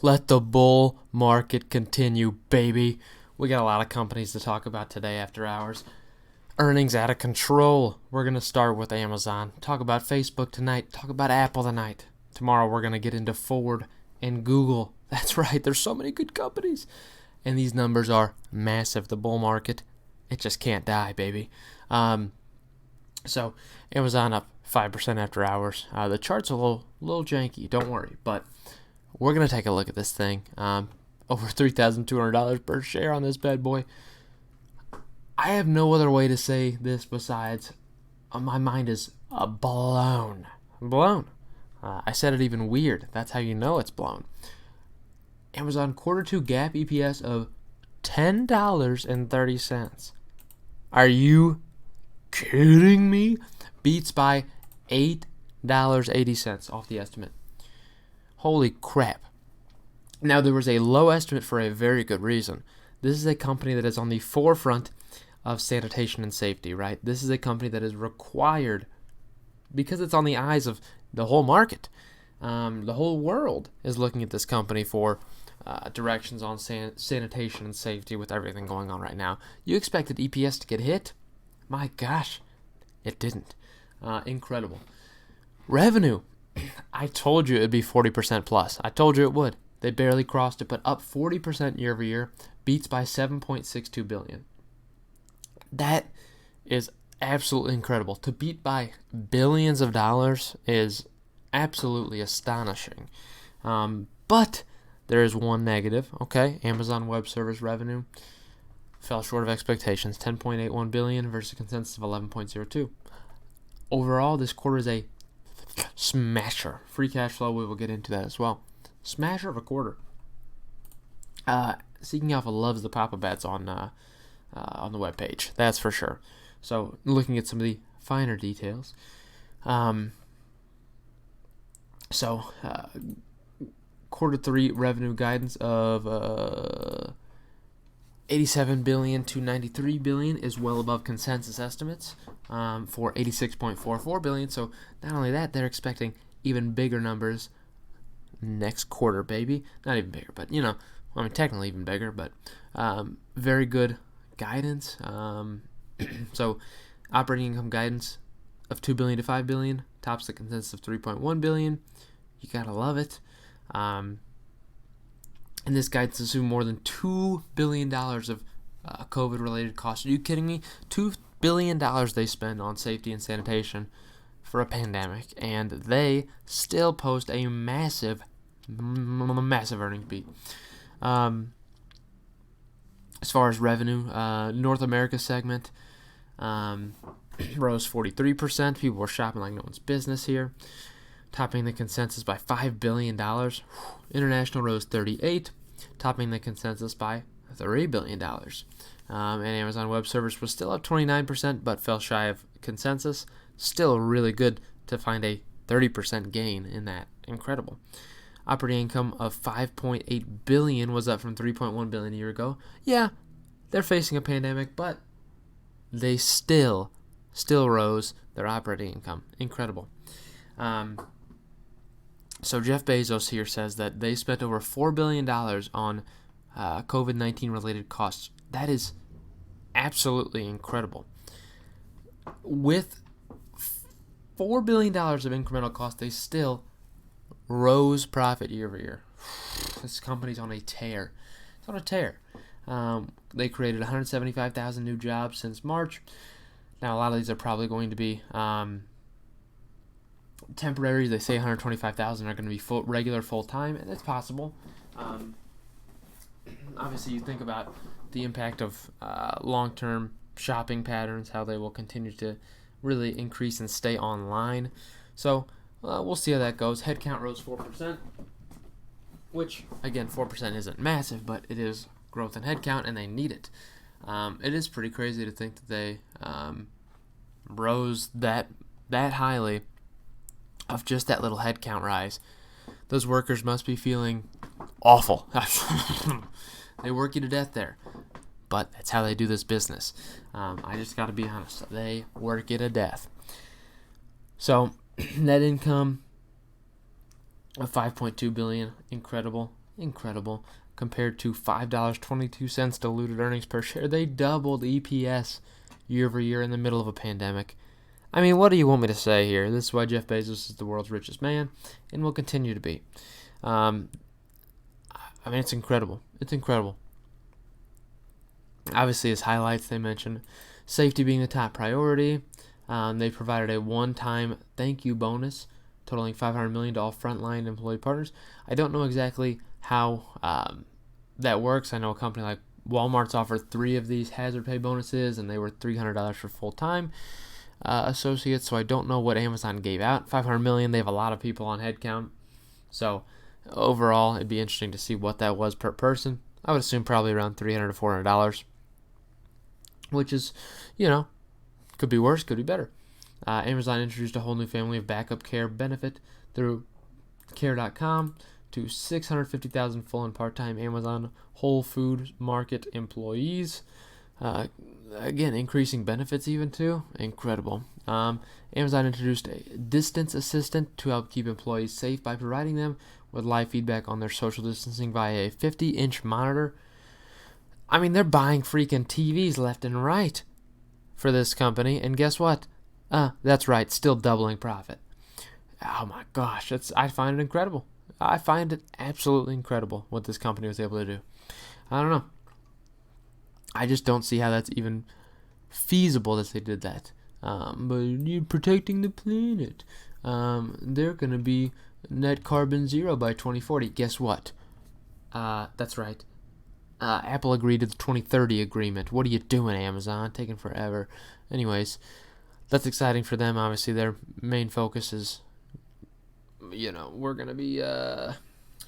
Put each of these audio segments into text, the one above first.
Let the bull market continue, baby. We got a lot of companies to talk about today after hours. Earnings out of control. We're going to start with Amazon. Talk about Facebook tonight. Talk about Apple tonight. Tomorrow we're going to get into Ford and Google. That's right. There's so many good companies. And these numbers are massive. The bull market, it just can't die, baby. So Amazon up 5% after hours. The chart's a little janky. Don't worry. But we're going to take a look at this thing. Over $3,200 per share on this bad boy. I have no other way to say this besides my mind is blown. Blown. I said it even weird. That's how you know it's blown. Amazon Q2 GAAP EPS of $10.30. Are you kidding me? Beats by $8.80 off the estimate. Holy crap. Now, there was a low estimate for a very good reason. This is a company that is on the forefront of sanitation and safety, right? This is a company that is required because it's on the eyes of the whole market. The whole world is looking at this company for directions on sanitation and safety with everything going on right now. You expected EPS to get hit? My gosh, it didn't. Incredible. Revenue. I told you it would be 40% plus. I told you it would. They barely crossed it, but up 40% year over year, beats by $7.62 billion. That is absolutely incredible. To beat by billions of dollars is absolutely astonishing. But there is one negative. Okay, Amazon Web Service revenue fell short of expectations, $10.81 billion versus a consensus of $11.02. Overall, this quarter is a smasher. Free cash flow, we will get into that as well. Smasher of a quarter. Seeking Alpha loves the Papa Bets on the webpage, that's for sure. So, looking at some of the finer details. Q3 revenue guidance of $87 billion to $93 billion is well above consensus estimates for $86.44 billion. So, not only that, they're expecting even bigger numbers next quarter, baby. Not even bigger, but technically even bigger, but very good guidance. So operating income guidance of $2 billion to $5 billion tops the consensus of $3.1 billion. You gotta love it. And this guidance assumes more than $2 billion of COVID-related costs. Are you kidding me? $2 billion they spend on safety and sanitation for a pandemic, and they still post a massive earnings beat. As far as revenue, North America segment rose 43%. People were shopping like no one's business here, topping the consensus by $5 billion. International rose 38%, topping the consensus by $3 billion. And Amazon Web Service was still up 29%, but fell shy of consensus. Still really good to find a 30% gain in that. Incredible. Operating income of $5.8 billion was up from $3.1 billion a year ago. Yeah, they're facing a pandemic, but they still rose their operating income. Incredible. So Jeff Bezos here says that they spent over $4 billion on COVID-19 related costs. That is absolutely incredible. With $4 billion of incremental costs, they still rose profit year over year. This company's on a tear. It's on a tear. They created 175,000 new jobs since March. Now, a lot of these are probably going to be temporary. They say 125,000 are going to be regular full-time, and it's possible. Obviously, you think about the impact of long-term shopping patterns, how they will continue to really increase and stay online. So, we'll see how that goes. Headcount rose 4%, which, again, 4% isn't massive, but it is growth in headcount, and they need it. It is pretty crazy to think that they rose that highly of just that little headcount rise. Those workers must be feeling awful. They work you to death there. But that's how they do this business. I just got to be honest. They work you to death. So, net income of $5.2 billion, incredible. Incredible. Compared to $5.22 diluted earnings per share, they doubled EPS year over year in the middle of a pandemic. I mean, what do you want me to say here? This is why Jeff Bezos is the world's richest man and will continue to be. I mean, it's incredible. It's incredible. Obviously, as highlights, they mentioned safety being the top priority. They provided a one-time thank you bonus totaling $500 million to all frontline employee partners. I don't know exactly how that works. I know a company like Walmart's offered 3 of these hazard pay bonuses, and they were $300 for full-time associates. So I don't know what Amazon gave out. $500 million. They have a lot of people on headcount. So overall, it'd be interesting to see what that was per person. I would assume probably around $300 to $400, which is, could be worse, could be better. Amazon introduced a whole new family of backup care benefit through care.com to 650,000 full and part-time Amazon Whole Food Market employees. Again, increasing benefits even too. Incredible. Amazon introduced a distance assistant to help keep employees safe by providing them with live feedback on their social distancing via a 50-inch monitor. I mean, they're buying freaking TVs left and right for this company, and guess what? That's right, still doubling profit. Oh my gosh, I find it incredible. I find it absolutely incredible what this company was able to do. I don't know. I just don't see how that's even feasible that they did that. But you're protecting the planet. They're going to be net carbon zero by 2040. Guess what? That's right. Apple agreed to the 2030 agreement. What are you doing, Amazon? Taking forever. Anyways, that's exciting for them. Obviously, their main focus is, we're going to be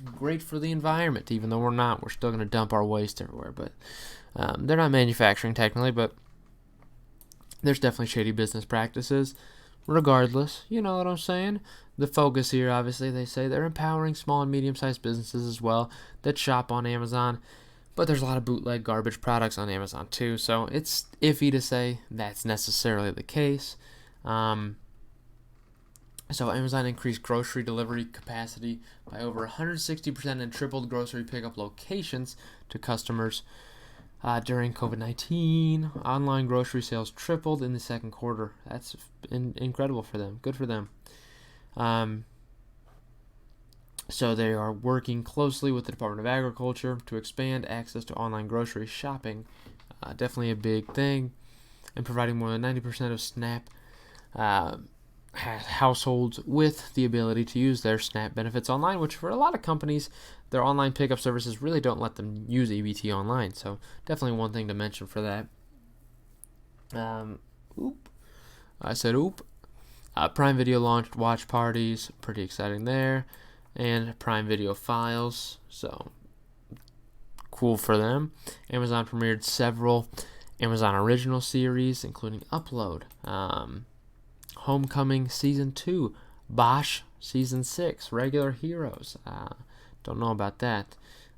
great for the environment, even though we're not. We're still going to dump our waste everywhere. But they're not manufacturing technically, but there's definitely shady business practices. Regardless, you know what I'm saying? The focus here, obviously, they say they're empowering small and medium-sized businesses as well that shop on Amazon. But there's a lot of bootleg garbage products on Amazon too, so it's iffy to say that's necessarily the case. So Amazon increased grocery delivery capacity by over 160% and tripled grocery pickup locations to customers during COVID-19. Online grocery sales tripled in the second quarter. That's incredible for them. Good for them. So they are working closely with the Department of Agriculture to expand access to online grocery shopping. Definitely a big thing. And providing more than 90% of SNAP households with the ability to use their SNAP benefits online, which for a lot of companies, their online pickup services really don't let them use EBT online. So definitely one thing to mention for that. I said oop. Prime Video launched watch parties. Pretty exciting there. And Prime Video files, so cool for them. Amazon premiered several Amazon original series, including Upload, Homecoming Season 2, Bosch Season 6, Regular Heroes, don't know about that,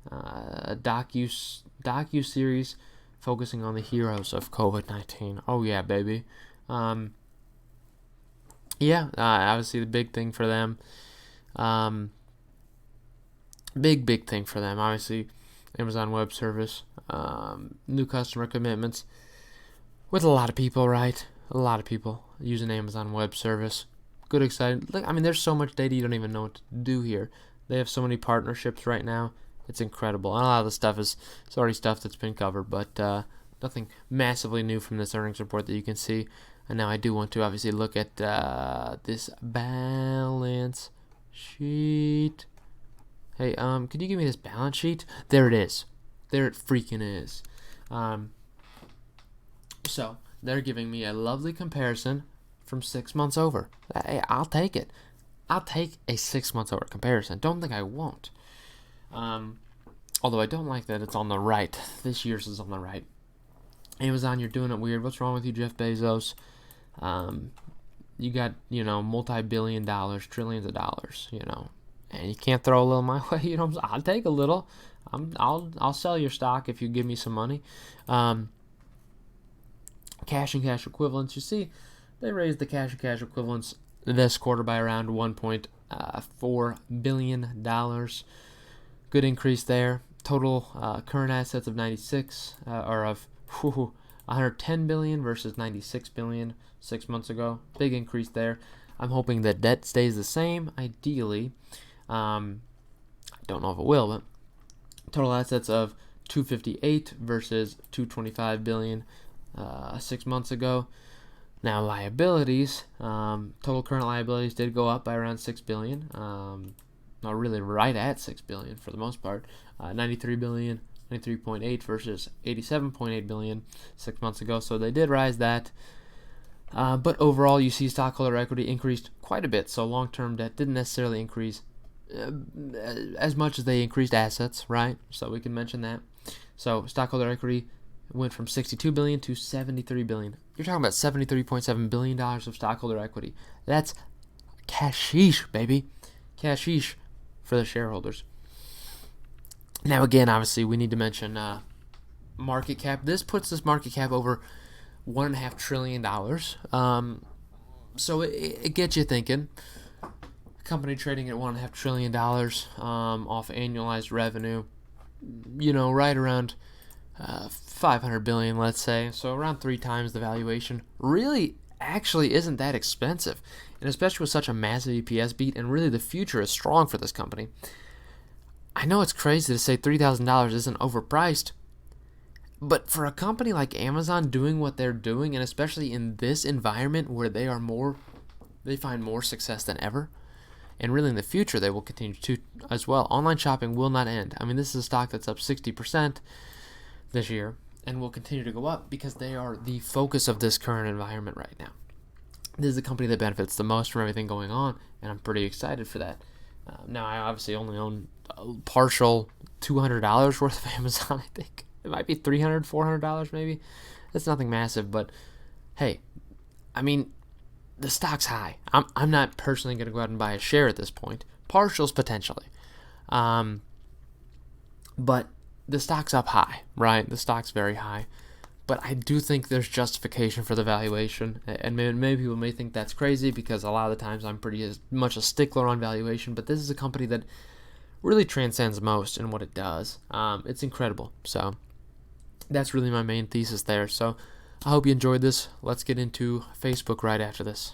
a docu-series focusing on the heroes of COVID-19. Oh yeah, baby. Obviously the big thing for them, big thing for them. Obviously, Amazon Web Service, new customer commitments with a lot of people, right? A lot of people using Amazon Web Service. Good, exciting. I mean, there's so much data you don't even know what to do here. They have so many partnerships right now. It's incredible. And a lot of the stuff it's already stuff that's been covered, but nothing massively new from this earnings report that you can see. And now I do want to obviously look at this balance sheet. Hey, could you give me this balance sheet? There it is. There it freaking is. So, they're giving me a lovely comparison from 6 months over. Hey, I'll take it. I'll take a 6 months over comparison. Don't think I won't. Although I don't like that it's on the right. This year's is on the right. Amazon, you're doing it weird. What's wrong with you, Jeff Bezos? You got, multi-billion dollars, trillions of dollars, and you can't throw a little my way. I'll take a little. I'll sell your stock if you give me some money. Cash and cash equivalents. You see, they raised the cash and cash equivalents this quarter by around $1.4 billion Good increase there. Total current assets of 96 or of 110 billion versus 96 billion 6 months ago. Big increase there. I'm hoping that debt stays the same. Ideally, I don't know if it will, but total assets of 258 versus 225 billion 6 months ago. Now liabilities, total current liabilities did go up by around 6 billion. Not really right at 6 billion for the most part. 93 billion, 93.8 versus 87.8 billion 6 months ago. So they did rise that. But overall, you see stockholder equity increased quite a bit. So long-term debt didn't necessarily increase as much as they increased assets, right? So we can mention that. So stockholder equity went from 62 billion to 73 billion. You're talking about $73.7 billion of stockholder equity. That's cashish, baby. Cashish for the shareholders. Now, again, obviously, we need to mention market cap. This puts this market cap over $1.5 trillion. So it gets you thinking. Company trading at $1.5 trillion off annualized revenue, right around 500 billion, let's say. So around 3 times the valuation. Really, actually isn't that expensive. And especially with such a massive EPS beat, and really the future is strong for this company. I know it's crazy to say $3,000 isn't overpriced, but for a company like Amazon doing what they're doing, and especially in this environment where they find more success than ever, and really in the future they will continue to as well. Online shopping will not end. I mean, this is a stock that's up 60% this year and will continue to go up because they are the focus of this current environment right now. This is the company that benefits the most from everything going on, and I'm pretty excited for that. Now, I obviously only own a partial $200 worth of Amazon, I think. It might be $300, $400 maybe. That's nothing massive, but hey, I mean, the stock's high. I'm not personally going to go out and buy a share at this point. Partials potentially. But the stock's up high, right? The stock's very high. But I do think there's justification for the valuation. And maybe people may think that's crazy because a lot of the times I'm pretty much a stickler on valuation. But this is a company that really transcends most in what it does. It's incredible. So that's really my main thesis there. So I hope you enjoyed this. Let's get into Facebook right after this.